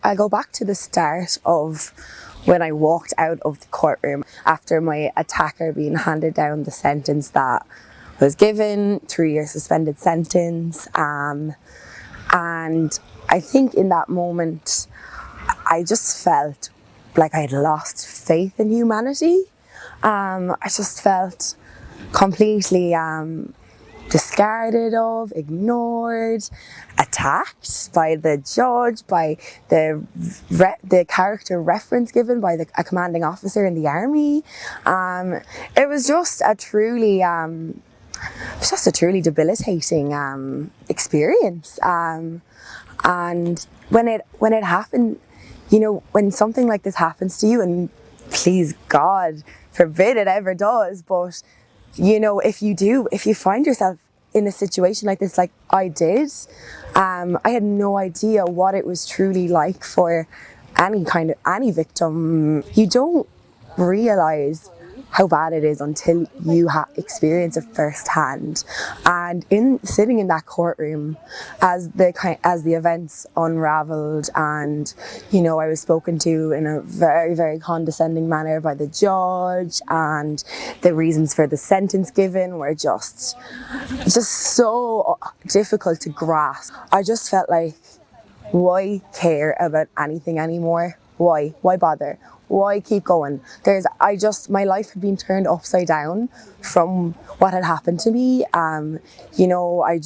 I go back to the start of when I walked out of the courtroom after my attacker being handed down the sentence that was given, 3-year suspended sentence. And I think in that moment, I just felt like I had lost faith in humanity. I just felt completely discarded of, ignored, attacked by the judge, by the character reference given by a commanding officer in the army. It was just a truly debilitating experience. And when it happened, you know, when something like this happens to you, and please God forbid it ever does, but you know, if you find yourself in a situation like this, like I did, I had no idea what it was truly like for any victim. You don't realise how bad it is until you experience it firsthand. And sitting in that courtroom as the events unravelled, and you know, I was spoken to in a very, very condescending manner by the judge, and the reasons for the sentence given were just so difficult to grasp. I just felt like, why care about anything anymore? Why bother? Why keep going? My life had been turned upside down from what had happened to me. You know, I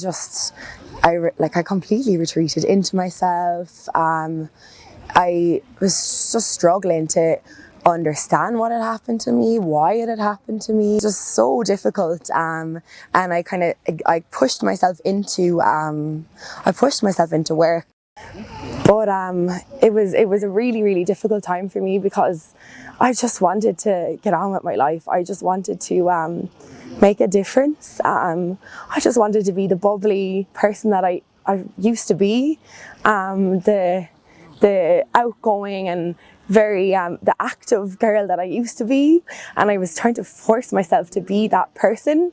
completely retreated into myself. I was just struggling to understand what had happened to me, why it had happened to me. Just so difficult. And I pushed myself into work. But it was a really, really difficult time for me, because I just wanted to get on with my life. I just wanted to make a difference. I just wanted to be the bubbly person that I used to be, the outgoing and very the active girl that I used to be. And I was trying to force myself to be that person,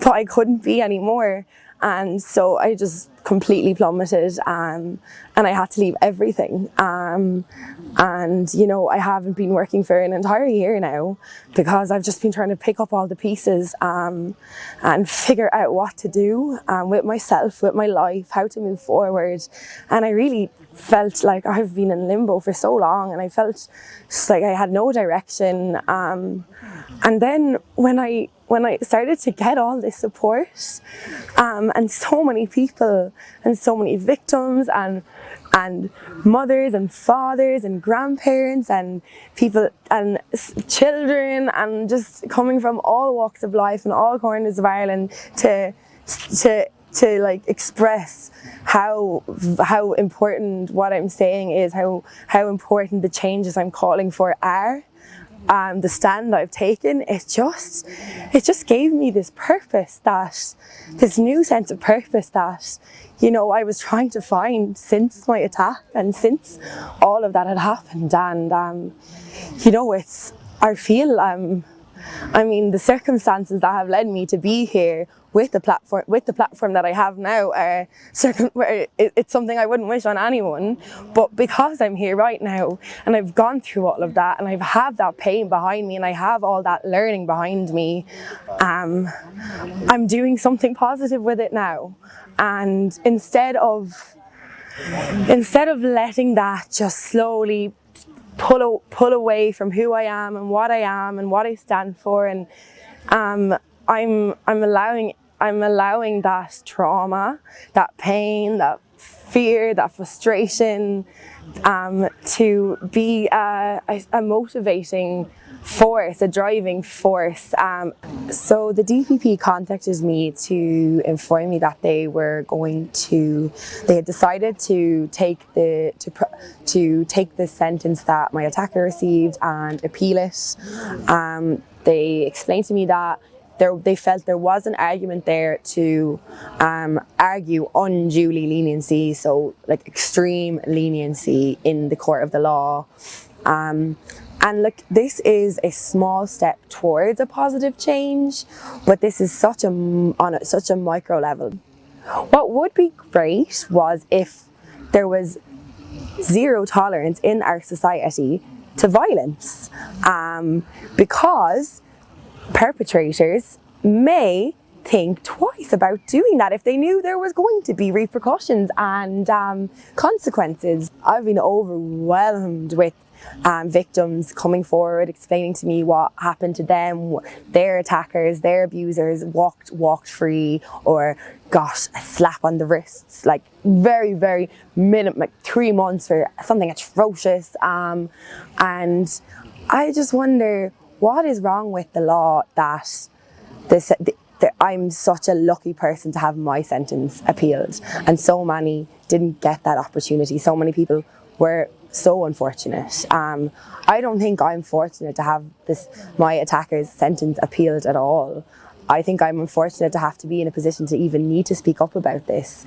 but I couldn't be anymore. And so I just completely plummeted, and I had to leave everything. And you know, I haven't been working for an entire year now, because I've just been trying to pick up all the pieces and figure out what to do with myself, with my life, how to move forward. And I really felt like I've been in limbo for so long, and I felt just like I had no direction. And then when I started to get all this support, and so many people and so many victims and mothers and fathers and grandparents and people and children, and just coming from all walks of life and all corners of Ireland to like express how important what I'm saying is, how important the changes I'm calling for are. The stand I've taken, it just gave me this new sense of purpose that, you know, I was trying to find since my attack and since all of that had happened. And you know, I feel the circumstances that have led me to be here with the platform that I have now are it's something I wouldn't wish on anyone. But because I'm here right now, and I've gone through all of that, and I've had that pain behind me, and I have all that learning behind me, I'm doing something positive with it now. And instead of letting that just slowly pull away from who I am and what I stand for, and I'm allowing that trauma, that pain, that fear, that frustration to be a motivating force, a driving force. So the DPP contacted me to inform me that they had decided to take the sentence that my attacker received and appeal it. They explained to me that they felt there was an argument there to argue unduly leniency, so like extreme leniency in the court of the law. And look, this is a small step towards a positive change, but this is on such a micro level. What would be great was if there was zero tolerance in our society to violence, because perpetrators may think twice about doing that if they knew there was going to be repercussions and consequences. I've been overwhelmed with victims coming forward, explaining to me what happened to them, their attackers, their abusers walked free or got a slap on the wrists, like very, very minimum, like 3 months for something atrocious. And I just wonder, what is wrong with the law that I'm such a lucky person to have my sentence appealed, and so many didn't get that opportunity. So many people were so unfortunate. I don't think I'm fortunate to have my attacker's sentence appealed at all. I think I'm unfortunate to have to be in a position to even need to speak up about this.